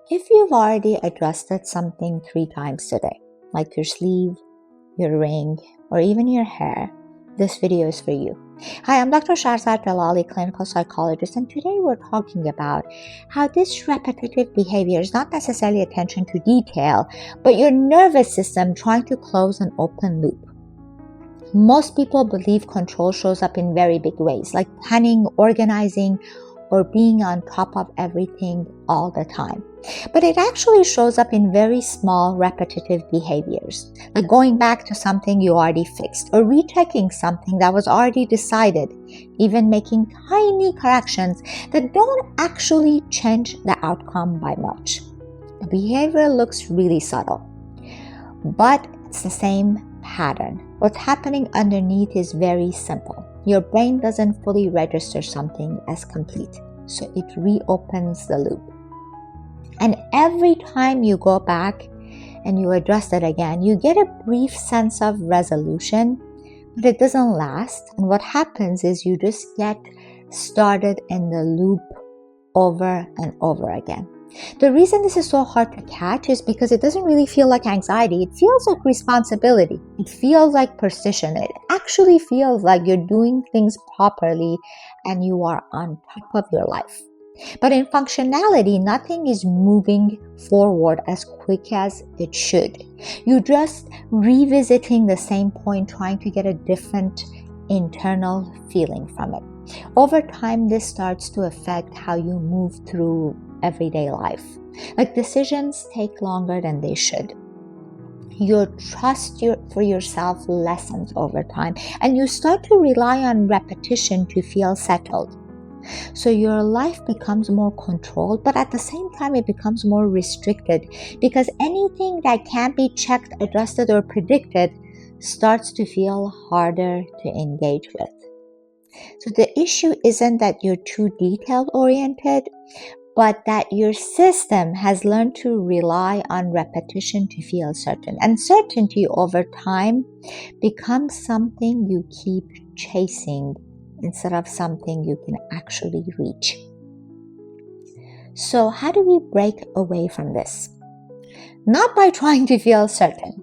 If you've already adjusted something 3 times today, like your sleeve, your ring, or even your hair, this video is for you. Hi, I'm Dr. Shahrzad Jalali, clinical psychologist, and today we're talking about how this repetitive behavior is not necessarily attention to detail, but your nervous system trying to close an open loop. Most people believe control shows up in very big ways, like planning, organizing, or being on top of everything all the time. But it actually shows up in very small, repetitive behaviors, like going back to something you already fixed, or rechecking something that was already decided, even making tiny corrections that don't actually change the outcome by much. The behavior looks really subtle, but it's the same pattern. What's happening underneath is very simple. Your brain doesn't fully register something as complete, so it reopens the loop. And every time you go back and you adjust it again, you get a brief sense of resolution, but it doesn't last. And what happens is you just get started in the loop over and over again. The reason this is so hard to catch is because it doesn't really feel like anxiety. It feels like responsibility. It feels like precision. It actually feels like you're doing things properly and you are on top of your life. But in functionality, nothing is moving forward as quick as it should. You're just revisiting the same point, trying to get a different internal feeling from it. Over time, this starts to affect how you move through everyday life. Like decisions take longer than they should. Your trust for yourself lessens over time, and you start to rely on repetition to feel settled. So your life becomes more controlled, but at the same time it becomes more restricted, because anything that can't be checked, adjusted, or predicted starts to feel harder to engage with. So the issue isn't that you're too detail oriented, but that your system has learned to rely on repetition to feel certain. And certainty over time becomes something you keep chasing instead of something you can actually reach. So how do we break away from this? Not by trying to feel certain,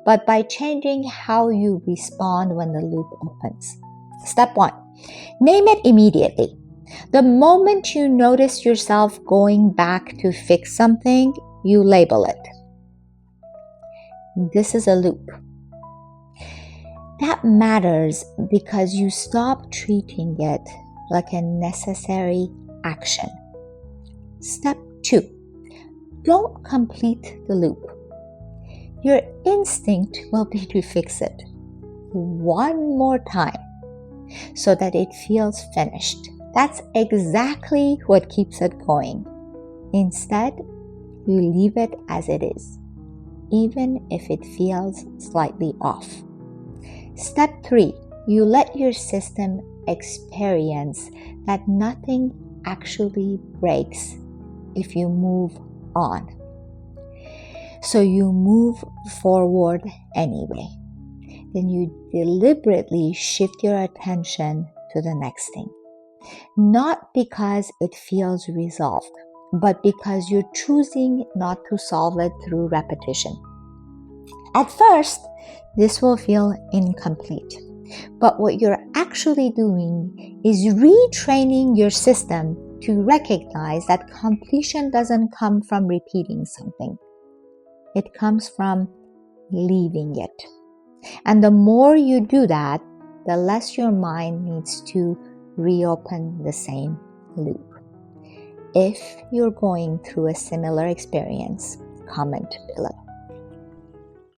but by changing how you respond when the loop opens. Step 1, name it immediately. The moment you notice yourself going back to fix something, you label it. This is a loop. That matters because you stop treating it like a necessary action. Step 2, don't complete the loop. Your instinct will be to fix it one more time so that it feels finished. That's exactly what keeps it going. Instead, you leave it as it is, even if it feels slightly off. Step 3, you let your system experience that nothing actually breaks if you move on. So you move forward anyway. Then you deliberately shift your attention to the next thing. Not because it feels resolved, but because you're choosing not to solve it through repetition. At first, this will feel incomplete, but what you're actually doing is retraining your system to recognize that completion doesn't come from repeating something. It comes from leaving it. And the more you do that, the less your mind needs to reopen the same loop. If you're going through a similar experience, comment below.